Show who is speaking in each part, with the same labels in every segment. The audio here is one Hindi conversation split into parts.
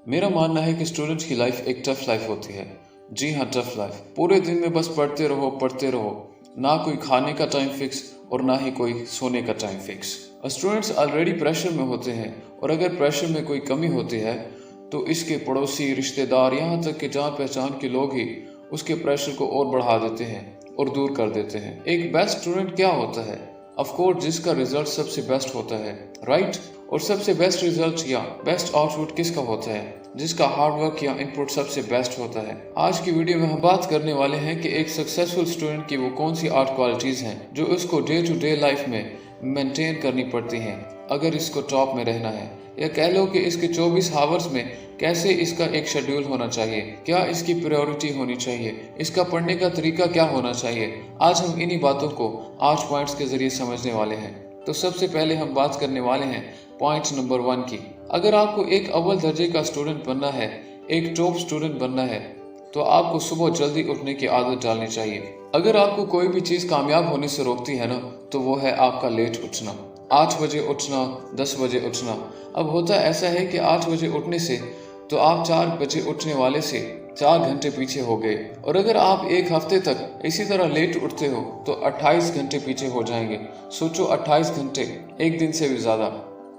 Speaker 1: मेरा मानना है कि स्टूडेंट्स की लाइफ एक टफ लाइफ होती है। जी हाँ, टफ लाइफ। पूरे दिन में बस पढ़ते रहो, ना कोई खाने का टाइम फिक्स और ना ही कोई सोने का time fix. Students already pressure में होते हैं और अगर प्रेशर में कोई कमी होती है तो इसके पड़ोसी, रिश्तेदार, यहाँ तक कि जान पहचान के लोग ही उसके प्रेशर को और बढ़ा देते हैं और दूर कर देते हैं। एक बेस्ट स्टूडेंट क्या होता है? ऑफ कोर्स जिसका रिजल्ट सबसे बेस्ट होता है, राइट? और सबसे बेस्ट रिजल्ट या बेस्ट आउटपुट किसका होता है? जिसका हार्डवर्क या इनपुट सबसे बेस्ट होता है। आज की वीडियो में हम बात करने वाले हैं कि एक सक्सेसफुल स्टूडेंट की वो कौन सी 8 क्वालिटीज हैं जो उसको डे टू डे लाइफ में मेंटेन करनी पड़ती हैं अगर इसको टॉप में रहना है, या कह लो कि इसके 24 आवर्स में कैसे इसका एक शेड्यूल होना चाहिए, क्या इसकी प्रायोरिटी होनी चाहिए, इसका पढ़ने का तरीका क्या होना चाहिए। आज हम इन्हीं बातों को 8 पॉइंट्स के जरिए समझने वाले हैं। तो सबसे पहले हम बात करने वाले हैं पॉइंट नंबर 1 की। अगर आपको एक अव्वल दर्जे का स्टूडेंट बनना है, एक टॉप स्टूडेंट बनना है, तो आपको सुबह जल्दी उठने की आदत डालनी चाहिए। अगर आपको कोई भी चीज़ कामयाब होने से रोकती है ना, तो वो है आपका लेट उठना। 8 बजे उठना, 10 बजे उठना। अब होता ऐसा है कि 8 बजे उठने से तो आप 4 बजे उठने वाले से 4 घंटे पीछे हो गए, और अगर आप एक हफ्ते तक इसी तरह लेट उठते हो तो 28 घंटे पीछे हो जाएंगे। सोचो, 28 घंटे, एक दिन से भी ज़्यादा।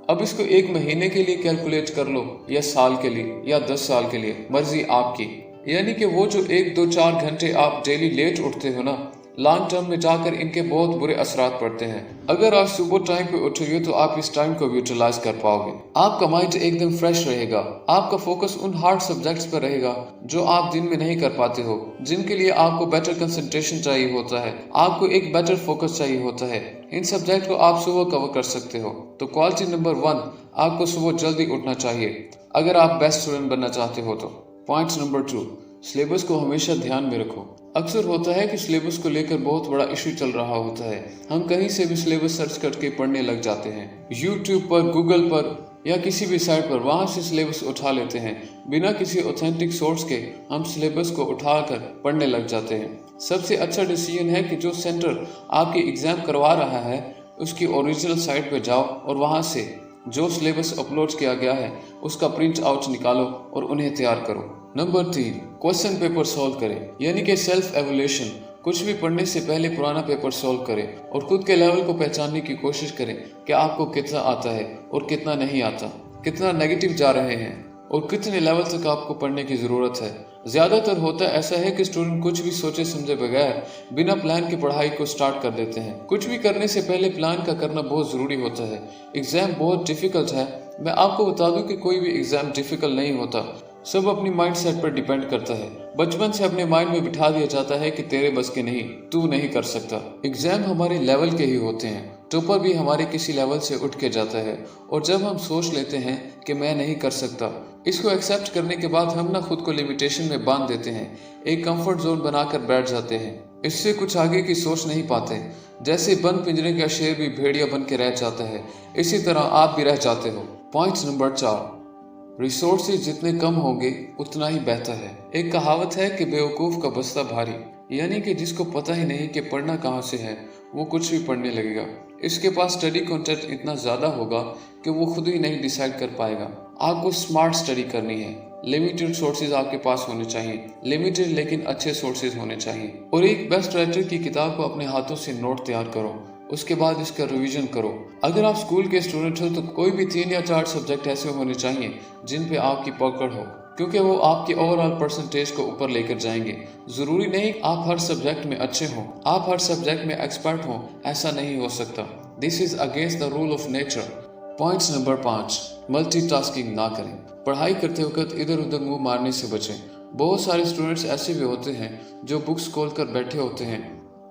Speaker 1: अब इसको एक महीने के लिए कैलकुलेट कर लो, या साल के लिए, या 10 साल के लिए, मर्जी आपकी। यानी कि वो जो 1, 2, 4 घंटे आप डेली लेट उठते हो ना, लॉन्ग टर्म में जाकर इनके बहुत बुरे असरात पड़ते हैं। अगर आप सुबह टाइम पे उठोगे तो आप इस टाइम को यूटिलाइज कर पाओगे। आपका माइंड एकदम फ्रेश रहेगा, आपका फोकस उन हार्ड सब्जेक्ट्स पर रहेगा जो आप दिन में नहीं कर पाते हो, जिनके लिए आपको बेटर कंसंट्रेशन चाहिए होता है, आपको एक बेटर फोकस चाहिए होता है। इन सब्जेक्ट को आप सुबह कवर कर सकते हो। तो क्वालिटी नंबर 1, आपको सुबह जल्दी उठना चाहिए अगर आप बेस्ट स्टूडेंट बनना चाहते हो तो। पॉइंट नंबर 2, सिलेबस को हमेशा ध्यान में रखो। अक्सर होता है कि सिलेबस को लेकर बहुत बड़ा इशू चल रहा होता है। हम कहीं से भी सिलेबस सर्च करके पढ़ने लग जाते हैं, यूट्यूब पर, गूगल पर या किसी भी साइट पर, वहां से सिलेबस उठा लेते हैं। बिना किसी ऑथेंटिक सोर्स के हम सिलेबस को उठाकर पढ़ने लग जाते हैं। सबसे अच्छा डिसीजन है कि जो सेंटर आपकी एग्जाम करवा रहा है उसकी ओरिजिनल साइट पर जाओ और वहां से जो सिलेबस अपलोड किया गया है उसका प्रिंट आउट निकालो और उन्हें तैयार करो। नंबर 3, क्वेश्चन पेपर सॉल्व करें, यानी कि सेल्फ एवोल्यूशन। कुछ भी पढ़ने से पहले पुराना पेपर सॉल्व करें और खुद के लेवल को पहचानने की कोशिश करें कि आपको कितना आता है और कितना नहीं आता, कितना नेगेटिव जा रहे हैं और कितने लेवल तक आपको पढ़ने की ज़रूरत है। ज़्यादातर होता ऐसा है कि स्टूडेंट कुछ भी सोचे समझे बगैर बिना प्लान की पढ़ाई को स्टार्ट कर देते हैं। कुछ भी करने से पहले प्लान का करना बहुत ज़रूरी होता है। एग्ज़ाम बहुत डिफ़िकल्ट है, मैं आपको बता दूं कि कोई भी एग्ज़ाम डिफ़िकल्ट नहीं होता, सब अपनी माइंड सेट पर डिपेंड करता है। बचपन से अपने माइंड में बिठा दिया जाता है कि तेरे बस के नहीं, तू नहीं कर सकता। एग्जाम हमारे लेवल के ही होते हैं, टॉपर भी हमारे किसी लेवल से उठ के जाता है। और जब हम सोच लेते हैं कि मैं नहीं कर सकता, इसको एक्सेप्ट करने के बाद हम ना खुद को लिमिटेशन में बांध देते हैं, एक कंफर्ट जोन बनाकर बैठ जाते हैं। इससे कुछ आगे की सोच नहीं पाते। जैसे बंद पिंजरे का शेर भी भेड़िया बन के रह जाता है, इसी तरह आप भी रह जाते हो। पॉइंट नंबर 4, रिसोर्सेज जितने कम होंगे उतना ही बेहतर है। एक कहावत है कि बेवकूफ़ का बस्ता भारी, यानी कि जिसको पता ही नहीं कि पढ़ना कहाँ से है वो कुछ भी पढ़ने लगेगा। इसके पास स्टडी कंटेंट इतना ज़्यादा होगा कि वो खुद ही नहीं डिसाइड कर पाएगा। आपको स्मार्ट स्टडी करनी है, लिमिटेड सोर्सेज आपके पास होने चाहिए, लिमिटेड लेकिन अच्छे सोर्सेज होने चाहिए। और एक बेस्ट राइटर की किताब को अपने हाथों से नोट तैयार करो, उसके बाद इसका रिवीजन करो। अगर आप स्कूल के स्टूडेंट हो तो कोई भी 3 या 4 सब्जेक्ट ऐसे होने चाहिए जिन पे आपकी पकड़ हो, क्योंकि वो आपकी ओवरऑल परसेंटेज को ऊपर लेकर जाएंगे। जरूरी नहीं आप हर सब्जेक्ट में अच्छे हों, आप हर सब्जेक्ट में एक्सपर्ट हों, ऐसा नहीं हो सकता। This is against the rule of nature. Point number 5, multitasking ना करें। पढ़ाई करते वक्त इधर उधर मुंह मारने से बचें। बहुत सारे स्टूडेंट्स ऐसे भी होते हैं जो बुक्स खोल कर बैठे होते हैं,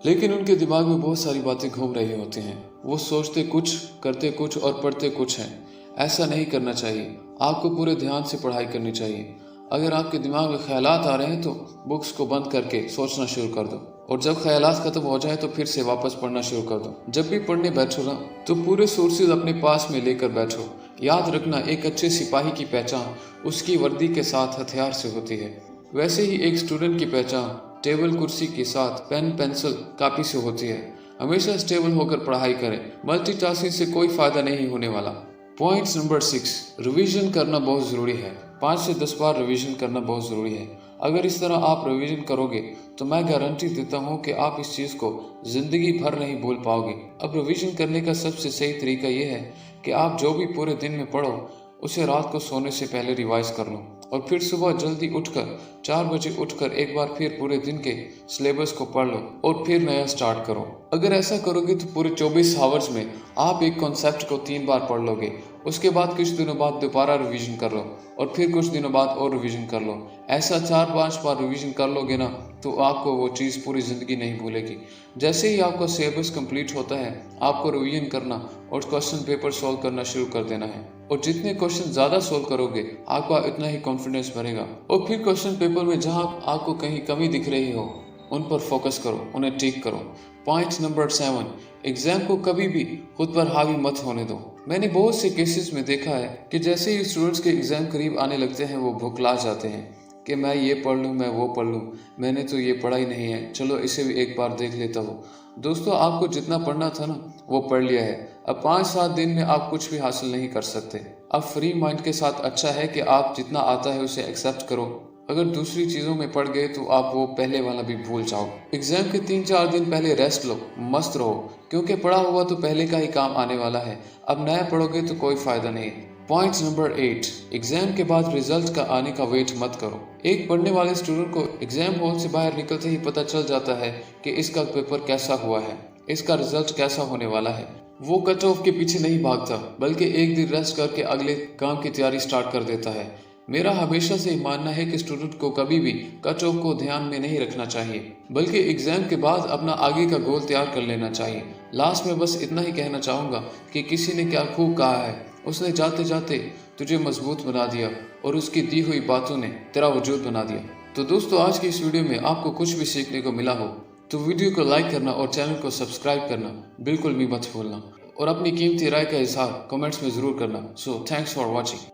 Speaker 1: लेकिन उनके दिमाग में बहुत सारी बातें घूम रही होती हैं। वो सोचते कुछ, करते कुछ और पढ़ते कुछ हैं। ऐसा नहीं करना चाहिए। आपको पूरे ध्यान से पढ़ाई करनी चाहिए। अगर आपके दिमाग में ख्यालात आ रहे हैं तो बुक्स को बंद करके सोचना शुरू कर दो, और जब ख्यालात खत्म हो जाए तो फिर से वापस पढ़ना शुरू कर दो। जब भी पढ़ने बैठो ना तो पूरे सोर्सेज अपने पास में लेकर बैठो। याद रखना, एक अच्छे सिपाही की पहचान उसकी वर्दी के साथ हथियार से होती है, वैसे ही एक स्टूडेंट की पहचान टेबल कुर्सी के साथ पेन पेंसिल कापी से होती है। हमेशा स्टेबल होकर पढ़ाई करें, मल्टीटास्किंग से कोई फायदा नहीं होने वाला। पॉइंट नंबर 6, रिवीजन करना बहुत जरूरी है। 5 से 10 बार रिवीजन करना बहुत ज़रूरी है। अगर इस तरह आप रिवीजन करोगे तो मैं गारंटी देता हूँ कि आप इस चीज़ को ज़िंदगी भर नहीं भूल पाओगे। अब रिवीजन करने का सबसे सही तरीका यह है कि आप जो भी पूरे दिन में पढ़ो उसे रात को सोने से पहले रिवाइज कर लो और फिर सुबह जल्दी उठकर 4 बजे उठकर एक बार फिर पूरे दिन के सिलेबस को पढ़ लो और फिर नया स्टार्ट करो। अगर ऐसा करोगे तो पूरे 24 आवर्स में आप एक कॉन्सेप्ट को 3 बार पढ़ लोगे। उसके बाद कुछ दिनों बाद दोबारा रिवीजन कर लो और फिर कुछ दिनों बाद और रिवीजन कर लो। ऐसा 4-5 बार रिवीजन कर लोगे ना तो आपको वो चीज़ पूरी ज़िंदगी नहीं भूलेगी। जैसे ही आपका सिलेबस कंप्लीट होता है आपको रिवीजन करना और क्वेश्चन पेपर सॉल्व करना शुरू कर देना है और जितने क्वेश्चन ज़्यादा सॉल्व करोगे आपका इतना ही कॉन्फिडेंस बढ़ेगा। और फिर क्वेश्चन पेपर में जहाँ आपको कहीं कमी दिख रही हो उन पर फोकस करो, उन्हें ठीक करो। पॉइंट नंबर 7, एग्जाम को कभी भी खुद पर हावी मत होने दो। मैंने बहुत से केसेस में देखा है कि जैसे ही स्टूडेंट्स के एग्जाम करीब आने लगते हैं वो भुखला जाते हैं कि मैं ये पढ़ लूँ, मैं वो पढ़ लूँ, मैंने तो ये पढ़ा ही नहीं है, चलो इसे भी एक बार देख लेता हूँ। दोस्तों, आपको जितना पढ़ना था ना वो पढ़ लिया है। अब 5-7 दिन में आप कुछ भी हासिल नहीं कर सकते। अब फ्री माइंड के साथ अच्छा है कि आप जितना आता है उसे एक्सेप्ट करो। अगर दूसरी चीज़ों में पड़ गए तो आप वो पहले वाला भी भूल जाओ। एग्जाम के 3-4 दिन पहले रेस्ट लो, मस्त रहो, क्योंकि पढ़ा हुआ तो पहले का ही काम आने वाला है। अब नया पढ़ोगे तो कोई फायदा नहीं। पॉइंट नंबर 8, एग्जाम के बाद रिजल्ट का आने का वेट मत करो। एक पढ़ने वाले स्टूडेंट को एग्जाम हॉल से बाहर निकलते ही पता चल जाता है कि इसका पेपर कैसा हुआ है, इसका रिजल्ट कैसा होने वाला है। वो कट ऑफ के पीछे नहीं भागता बल्कि एक दिन रेस्ट करके अगले काम की तैयारी स्टार्ट कर देता है। मेरा हमेशा से मानना है कि स्टूडेंट को कभी भी कट ऑफ को ध्यान में नहीं रखना चाहिए बल्कि एग्जाम के बाद अपना आगे का गोल तैयार कर लेना चाहिए। लास्ट में बस इतना ही कहना चाहूँगा कि किसी ने क्या खूब कहा है, उसने जाते जाते तुझे मजबूत बना दिया और उसकी दी हुई बातों ने तेरा वजूद बना दिया। तो दोस्तों, आज की इस वीडियो में आपको कुछ भी सीखने को मिला हो तो वीडियो को लाइक करना और चैनल को सब्सक्राइब करना बिल्कुल भी मत भूलना और अपनी कीमती राय का इजहार कमेंट्स में ज़रूर करना। So thanks for watching.